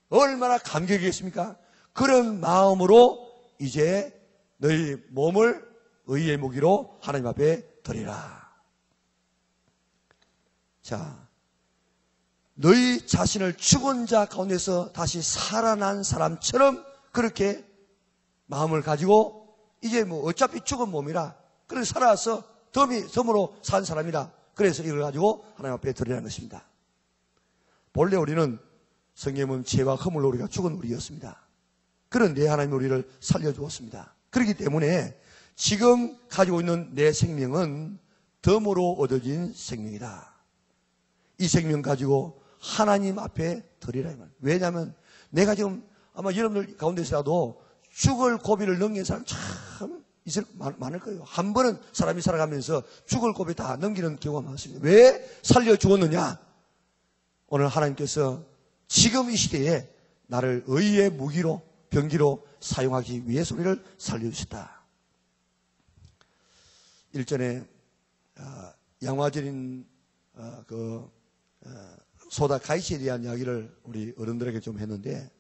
S1: 얼마나 감격이겠습니까? 그런 마음으로 이제 너희 몸을 의의 무기로 하나님 앞에 드리라. 자, 너희 자신을 죽은 자 가운데서 다시 살아난 사람처럼 그렇게 마음을 가지고, 이제 뭐 어차피 죽은 몸이라, 그래서 살아서 덤으로 산 사람이라, 그래서 이걸 가지고 하나님 앞에 드리라는 것입니다. 본래 우리는 성경은 죄와 허물로 우리가 죽은 우리였습니다. 그런데 하나님 우리를 살려주었습니다. 그렇기 때문에 지금 가지고 있는 내 생명은 덤으로 얻어진 생명이다. 이 생명 가지고 하나님 앞에 드리라. 왜냐하면 내가 지금 아마 여러분들 가운데서라도 죽을 고비를 넘긴 사람 참 많을 거예요. 한 번은 사람이 살아가면서 죽을 고비 다 넘기는 경우가 많습니다. 왜 살려주었느냐? 오늘 하나님께서 지금 이 시대에 나를 의의 무기로, 병기로 사용하기 위해서 우리를 살려주셨다. 일전에 양화절인 소다 가이시에 대한 이야기를 우리 어른들에게 좀 했는데,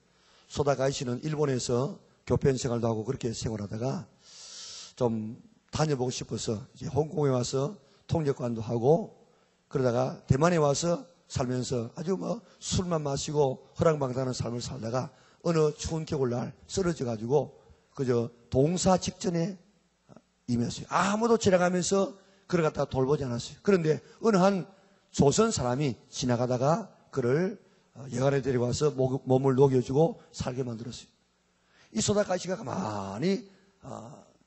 S1: 소다 가이시는 일본에서 교편 생활도 하고 그렇게 생활하다가 좀 다녀보고 싶어서 이제 홍콩에 와서 통역관도 하고 그러다가 대만에 와서 살면서 아주 뭐 술만 마시고 허랑방탕한 삶을 살다가 어느 추운 겨울날 쓰러져가지고 그저 동사 직전에 임했어요. 아무도 지나가면서 그를 갖다가 돌보지 않았어요. 그런데 어느 한 조선 사람이 지나가다가 그를 여관에 데려와서 몸을 녹여주고 살게 만들었어요. 이 소다가이시가 가만히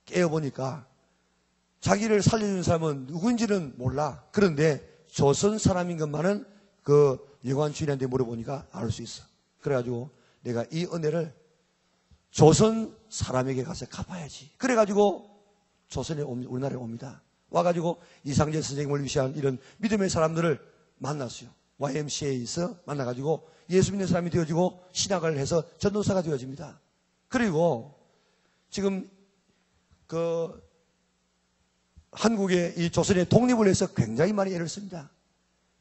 S1: 깨어보니까 자기를 살려준 사람은 누군지는 몰라. 그런데 조선 사람인 것만은 그 여관 주인한테 물어보니까 알 수 있어. 그래가지고 내가 이 은혜를 조선 사람에게 가서 갚아야지. 그래가지고 조선에 우리나라에 옵니다. 와가지고 이상재 선생님을 위시한 이런 믿음의 사람들을 만났어요. YMCA에서 만나가지고 예수 믿는 사람이 되어지고 신학을 해서 전도사가 되어집니다. 그리고 지금 그 한국의 이 조선의 독립을 위해서 굉장히 많이 애를 씁니다.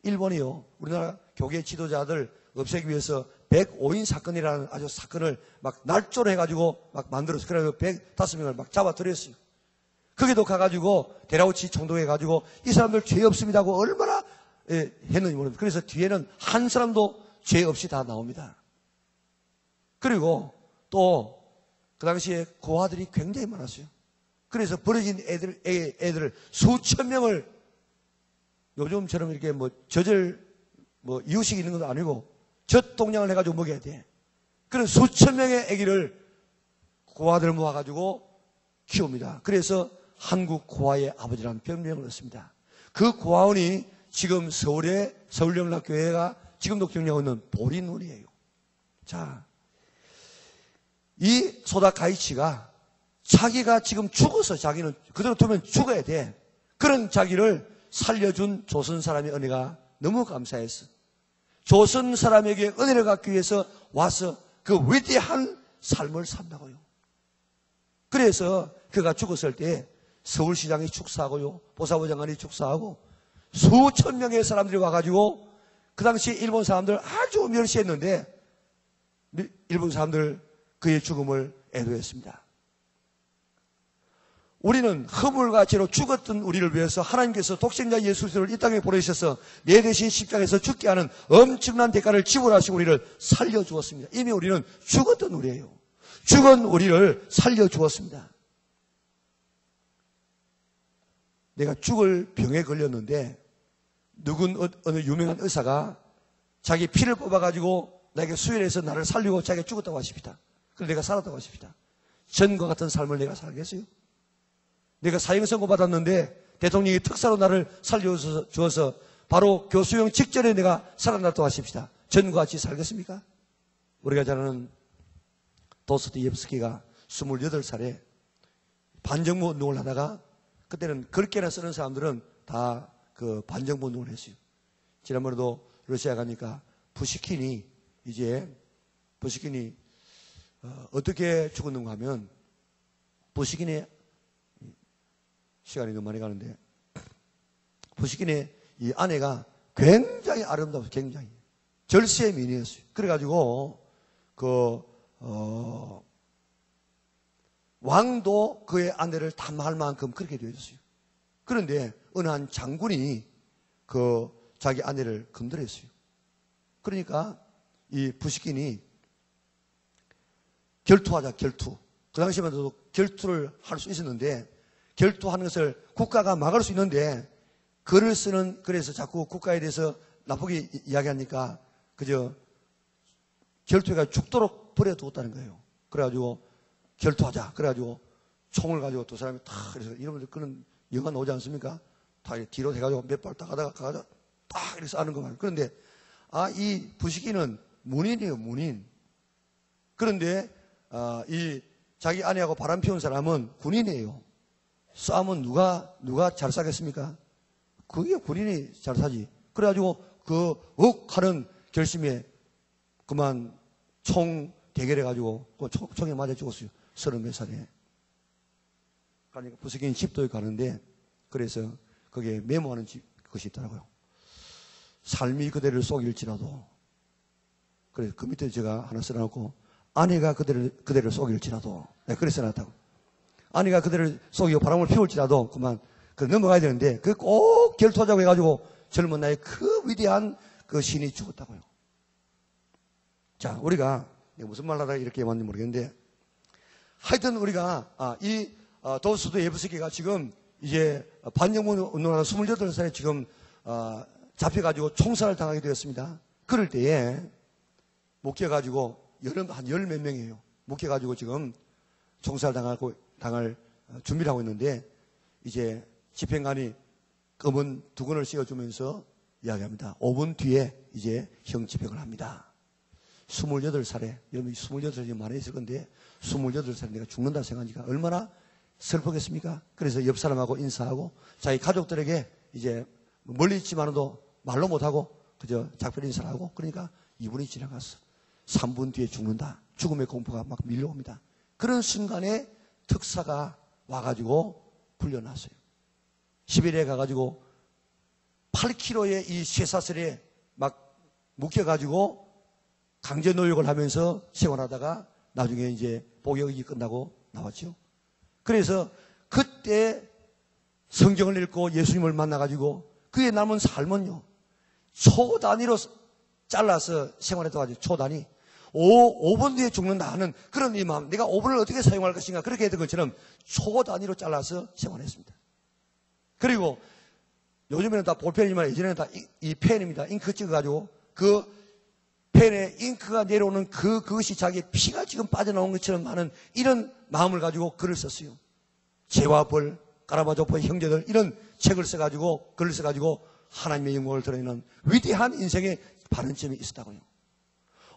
S1: 일본이요, 우리나라 교계 지도자들 없애기 위해서 105인 사건이라는 아주 사건을 막 날조로 해가지고 막 만들었어요. 그래서 105명을 막 잡아들였어요. 거기도 가가지고 데라우치 총독해가지고 이 사람들 죄 없습니다 하고 얼마나 했는지 모릅니다. 그래서 뒤에는 한 사람도 죄 없이 다 나옵니다. 그리고 또 그 당시에 고아들이 굉장히 많았어요. 그래서 버려진 애들을 수천 명을 요즘처럼 이렇게 뭐 이유식 있는 것도 아니고 젖동량을 해가지고 먹여야 돼. 그래서 수천 명의 아기를 고아들을 모아가지고 키웁니다. 그래서 한국 고아의 아버지라는 별명을 얻습니다. 그 고아원이 지금 서울의 서울영락교회가 지금도 경영하고 있는 보리눈이에요. 자, 이 소다 가이치가 자기가 지금 죽어서 자기는 그대로 두면 죽어야 돼. 그런 자기를 살려준 조선 사람의 은혜가 너무 감사했어. 조선 사람에게 은혜를 갖기 위해서 와서 그 위대한 삶을 산다고요. 그래서 그가 죽었을 때 서울시장이 축사하고요, 보사부 장관이 축사하고 수천 명의 사람들이 와가지고 그 당시 일본 사람들 아주 멸시했는데 일본 사람들 그의 죽음을 애도했습니다. 우리는 허물과 죄로 죽었던 우리를 위해서 하나님께서 독생자 예수 그리스도를 이 땅에 보내셔서 내 대신 십자가에서 죽게 하는 엄청난 대가를 지불하시고 우리를 살려주었습니다. 이미 우리는 죽었던 우리예요. 죽은 우리를 살려주었습니다. 내가 죽을 병에 걸렸는데 어느 유명한 의사가 자기 피를 뽑아가지고 나에게 수혈해서 나를 살리고 자기가 죽었다고 하십니다. 그래서 내가 살았다고 하십니다. 전과 같은 삶을 내가 살겠어요? 내가 사형 선고 받았는데 대통령이 특사로 나를 살려주어서 바로 교수형 직전에 내가 살아났다고 하십시다. 전과 같이 살겠습니까? 우리가 잘 아는 도스토옙스키가 28살에 반정부 운동을 하다가 그때는 글귀나 쓰는 사람들은 다 그 반정부 운동을 했어요. 지난번에도 러시아 가니까 푸시킨이 어떻게 죽었는가 하면 푸시킨의 시간이 너무 많이 가는데 푸시킨의 이 아내가 굉장히 아름다워서 굉장히 절세의 미인이었어요. 그래가지고 왕도 그의 아내를 탐할 만큼 그렇게 되었어요. 그런데 어느 한 장군이 자기 아내를 건드렸어요. 그러니까 이 푸시킨이 결투하자, 결투. 그 당시만 해도 결투를 할 수 있었는데 결투하는 것을 국가가 막을 수 있는데 그래서 자꾸 국가에 대해서 나쁘게 이야기하니까 그저 결투가 죽도록 버려두었다는 거예요. 그래가지고 결투하자. 그래가지고 총을 가지고 두 사람이 탁 그래서 여러분들 그런 영화 나오지 않습니까? 다 뒤로 해가지고 몇 발 딱 가다가 딱 이렇게 싸는 것만. 그런데 이 부시기는 문인이에요, 문인. 그런데 이 자기 아내하고 바람 피운 사람은 군인이에요. 싸움은 누가 잘 싸겠습니까? 그게 군인이 잘 사지. 그래가지고 하는 결심에 그만 총 대결해가지고 총에 맞아 죽었어요. 30몇 살에. 그러니까 부스킨 집도에 가는데 그래서 거기에 메모하는 것이 있더라고요. 삶이 그대를 속일지라도. 그래서 그 밑에 제가 하나 써놓고 아내가 그대를 속일지라도. 내가 그래서 써놨다고. 아내가 그대를 속이고 바람을 피울지라도 그만 넘어가야 되는데 그 꼭 결투하자고 해가지고 젊은 나이에 그 위대한 그 신이 죽었다고요. 자, 우리가 무슨 말 하다가 이렇게 왔는지 모르겠는데 하여튼 우리가 도스토옙스키가 지금 이제 반정부 운동하는 28살에 지금 잡혀가지고 총살을 당하게 되었습니다. 그럴 때에 묶여가지고 한 열 몇 명이에요. 묶여가지고 지금 총살 당할 준비를 하고 있는데 이제 집행관이 검은 두건을 씌워주면서 이야기합니다. 5분 뒤에 이제 형 집행을 합니다. 28살에, 여러분 28살이 많이 있을 건데 28살에 내가 죽는다 생각하니까 얼마나 슬프겠습니까? 그래서 옆 사람하고 인사하고 자기 가족들에게 이제 멀리 있지만도 말로 못하고 그저 작별 인사를 하고 그러니까 2분이 지나갔어. 3분 뒤에 죽는다. 죽음의 공포가 막 밀려옵니다. 그런 순간에 특사가 와가지고 풀려났어요. 시베리아에 가가지고 8km의 이 쇠사슬에 막 묶여가지고 강제 노역을 하면서 생활하다가 나중에 이제 복역이 끝나고 나왔죠. 그래서 그때 성경을 읽고 예수님을 만나가지고 그의 남은 삶은요, 초 단위로 잘라서 생활했다고 하죠. 초 단위. 5분 뒤에 죽는다 하는 그런 이 마음, 내가 5분을 어떻게 사용할 것인가 그렇게 했던 것처럼 초 단위로 잘라서 생활했습니다. 그리고 요즘에는 다 볼펜이지만 예전에는 다 이 펜입니다. 잉크 찍어가지고 그 펜에 잉크가 내려오는 그것이 자기의 피가 지금 빠져나온 것처럼 하는 이런 마음을 가지고 글을 썼어요. 죄와 벌, 까라바조포의 형제들 이런 책을 써가지고 글을 써가지고 하나님의 영광을 드러내는 위대한 인생의 발언점이 있었다고요.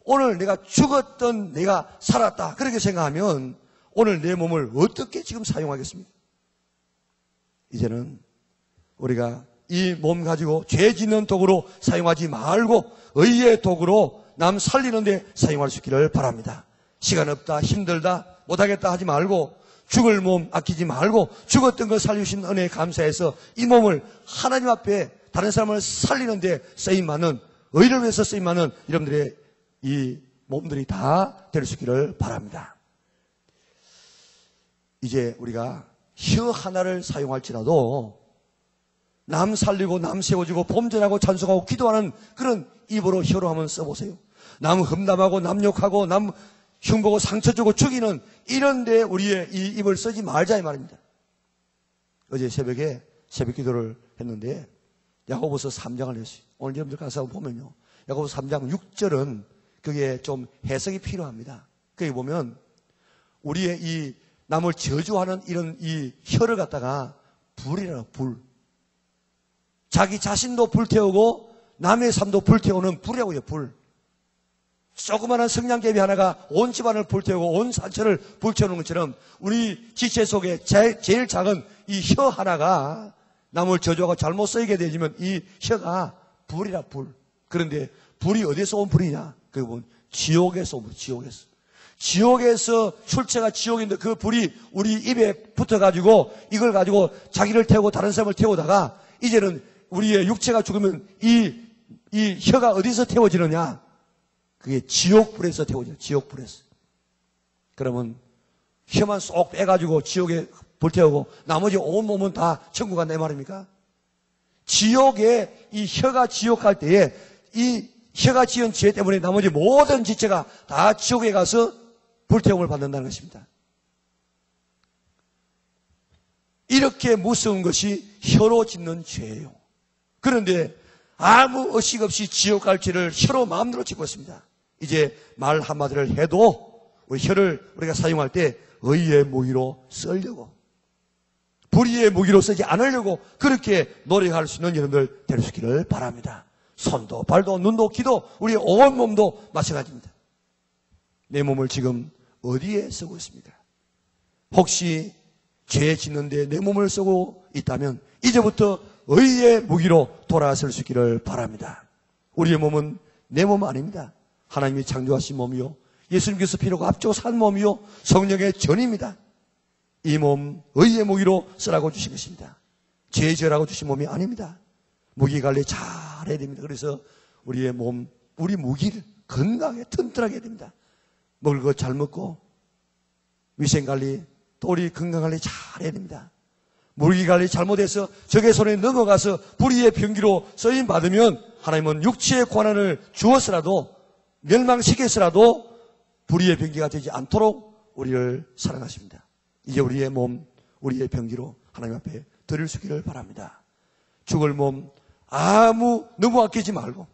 S1: 오늘 내가 죽었던 내가 살았다 그렇게 생각하면 오늘 내 몸을 어떻게 지금 사용하겠습니까? 이제는 우리가 이 몸 가지고 죄 짓는 도구로 사용하지 말고 의의 도구로 남 살리는 데 사용할 수 있기를 바랍니다. 시간 없다, 힘들다, 못하겠다 하지 말고 죽을 몸 아끼지 말고 죽었던 걸 살려주신 은혜에 감사해서 이 몸을 하나님 앞에 다른 사람을 살리는 데 쓰임받는, 의를 위해서 쓰임받는 여러분들의 이 몸들이 다 될 수 있기를 바랍니다. 이제 우리가 혀 하나를 사용할지라도 남 살리고 남 세워주고 범죄하고 찬송하고 기도하는 그런 입으로 혀로 한번 써보세요. 남 험담하고 남 욕하고 남 흉보고 상처 주고 죽이는 이런 데 우리의 이 입을 쓰지 말자 이 말입니다. 어제 새벽에 새벽 기도를 했는데 야고보서 3장을 했어요. 오늘 여러분들 가서 보면요, 야고보서 3장 6절은 그게 좀 해석이 필요합니다. 거기 보면 우리의 이 남을 저주하는 이런 이 혀를 갖다가 불이라고, 불. 자기 자신도 불태우고 남의 삶도 불태우는 불이라고요, 불. 조그마한 성냥개비 하나가 온 집안을 불태우고 온 산천을 불태우는 것처럼 우리 지체 속에 제일 작은 이 혀 하나가 남을 저주하고 잘못 쓰이게 되지만 이 혀가 불이라, 불. 그런데 불이 어디서 온 불이냐? 그게 보면 지옥에서 온 불, 지옥에서. 지옥에서 출처가 지옥인데 그 불이 우리 입에 붙어가지고 이걸 가지고 자기를 태우고 다른 사람을 태우다가 이제는 우리의 육체가 죽으면 이 혀가 어디서 태워지느냐? 그게 지옥불에서 태워져요. 지옥불에서. 그러면 혀만 쏙 빼가지고 지옥에 불태우고 나머지 온 몸은 다 천국 간다 이 말입니까? 지옥에 이 혀가 지옥할 때에 이 혀가 지은 죄 때문에 나머지 모든 지체가 다 지옥에 가서 불태움을 받는다는 것입니다. 이렇게 무서운 것이 혀로 짓는 죄예요. 그런데 아무 의식 없이 지옥 갈 죄를 혀로 마음대로 짓고 있습니다. 이제 말 한마디를 해도 우리 혀를 우리가 사용할 때 의의 무기로 쓰려고, 불의의 무기로 쓰지 않으려고 그렇게 노력할 수 있는 여러분들 될 수 있기를 바랍니다. 손도 발도 눈도 귀도 우리의 온 몸도 마찬가지입니다. 내 몸을 지금 어디에 쓰고 있습니까? 혹시 죄 짓는데 내 몸을 쓰고 있다면 이제부터 의의 무기로 돌아설 수 있기를 바랍니다. 우리의 몸은 내 몸 아닙니다. 하나님이 창조하신 몸이요, 예수님께서 피로가 앞주고 산 몸이요, 성령의 전입니다. 이 몸 의의 무기로 쓰라고 주신 것입니다. 죄 지으라고 주신 몸이 아닙니다. 무기 관리 잘 해야 됩니다. 그래서 우리의 몸, 우리 무기를 건강하게 튼튼하게 해야 됩니다. 먹을 것 잘 먹고 위생 관리, 또 우리 건강 관리 잘 해야 됩니다. 무기 관리 잘못해서 적의 손에 넘어가서 불의의 병기로 쓰임 받으면 하나님은 육체의 고난을 주어서라도 멸망시켜서라도 불의의 병기가 되지 않도록 우리를 사랑하십니다. 이제 우리의 몸, 우리의 병기로 하나님 앞에 드릴 수 있기를 바랍니다. 죽을 몸 너무 아끼지 말고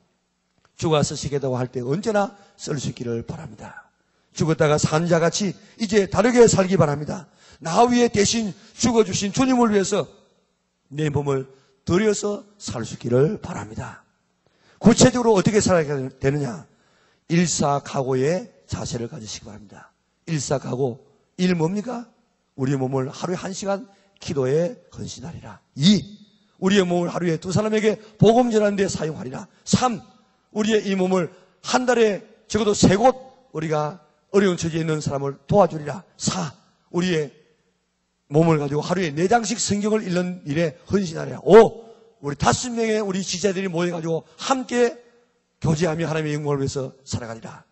S1: 죽어서 시계다고 할 때 언제나 쓸 수 있기를 바랍니다. 죽었다가 산 자같이 이제 다르게 살기 바랍니다. 나 위에 대신 죽어주신 주님을 위해서 내 몸을 들여서 살 수 있기를 바랍니다. 구체적으로 어떻게 살아야 되느냐? 일사각오의 자세를 가지시기 바랍니다. 일사각오, 일 뭡니까? 우리의 몸을 하루에 1시간 기도에 헌신하리라. 2. 우리의 몸을 하루에 2 사람에게 복음 전하는 데 사용하리라. 3. 우리의 이 몸을 한 달에 적어도 3곳 우리가 어려운 처지에 있는 사람을 도와주리라. 4. 우리의 몸을 가지고 하루에 4장씩 성경을 읽는 일에 헌신하리라. 5. 우리 5명의 우리 지자들이 모여가지고 함께 교제하며 하나님의 영광을 위해서 살아가리라.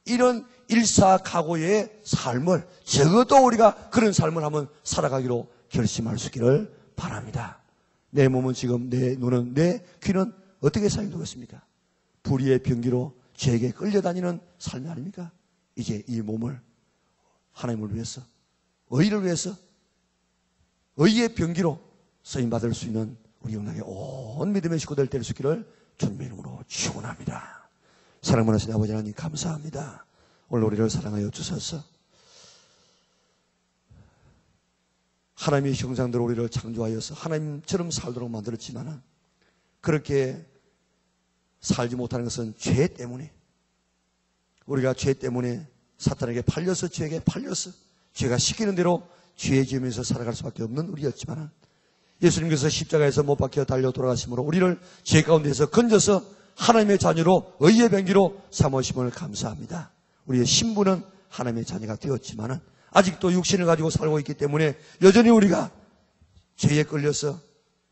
S1: 이런 일사각오의 삶을 적어도 우리가 그런 삶을 한번 살아가기로 결심할 수 있기를 바랍니다. 내 몸은 지금, 내 눈은, 내 귀는 어떻게 사용되고 있습니까? 불의의 병기로 죄에게 끌려다니는 삶이 아닙니까? 이제 이 몸을 하나님을 위해서, 의를 위해서, 의의 병기로 쓰임받을 수 있는 우리 영광의 온 믿음의 식구들 될 수 있기를 주님의 이름으로 축원합니다. 사랑만 하신 아버지 하나님 감사합니다. 오늘 우리를 사랑하여 주셔서 하나님의 형상대로 우리를 창조하여서 하나님처럼 살도록 만들었지만 그렇게 살지 못하는 것은 죄 때문에, 우리가 죄 때문에 사탄에게 팔려서 죄에게 팔려서 죄가 시키는 대로 죄 지으면서 살아갈 수밖에 없는 우리였지만 예수님께서 십자가에서 못 박혀 달려 돌아가심으로 우리를 죄 가운데서 건져서 하나님의 자녀로 의의 병기로 삼으심을 감사합니다. 우리의 신분은 하나님의 자녀가 되었지만은 아직도 육신을 가지고 살고 있기 때문에 여전히 우리가 죄에 끌려서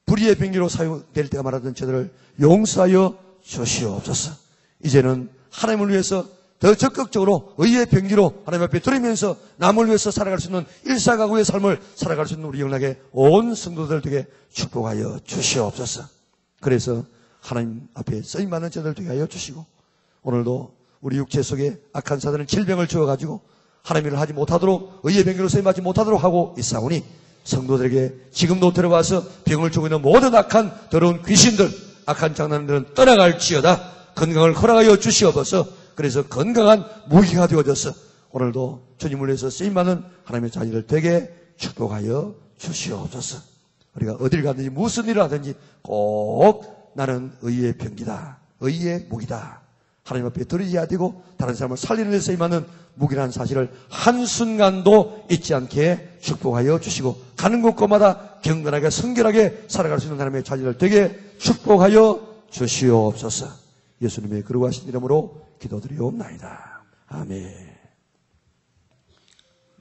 S1: 불의의 병기로 사용될 때가 말하던 저들을 용서하여 주시옵소서. 이제는 하나님을 위해서 더 적극적으로 의의 병기로 하나님 앞에 드리면서 남을 위해서 살아갈 수 있는 일사가구의 삶을 살아갈 수 있는 우리 영락의 온 성도들 되게 축복하여 주시옵소서. 그래서 하나님 앞에 쓰임받는 자들 되게 하여 주시고 오늘도 우리 육체 속에 악한 사단은 질병을 주어가지고 하나님을 하지 못하도록 의의 병기로 쓰임받지 못하도록 하고 있사오니 성도들에게 지금도 들어와서 병을 주고 있는 모든 악한 더러운 귀신들 악한 장난들은 떠나갈지어다. 건강을 허락하여 주시옵소서. 그래서 건강한 무기가 되어져서 오늘도 주님을 위해서 쓰임받는 하나님의 자녀들 되게 축복하여 주시옵소서. 우리가 어딜 가든지 무슨 일을 하든지 꼭 나는 의의 병기다. 의의 무기다. 하나님 앞에 드려야 되고 다른 사람을 살리는 데 쓰임받는 무기라는 사실을 한순간도 잊지 않게 축복하여 주시고 가는 곳곳마다 경건하게 성결하게 살아갈 수 있는 하나님의 자녀들 되게 축복하여 주시옵소서. 예수님의 거룩하신 이름으로 기도드리옵나이다. 아멘.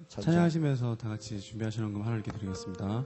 S2: 찬양하시면서 다 같이 준비하신 헌금 하나님께 드리겠습니다.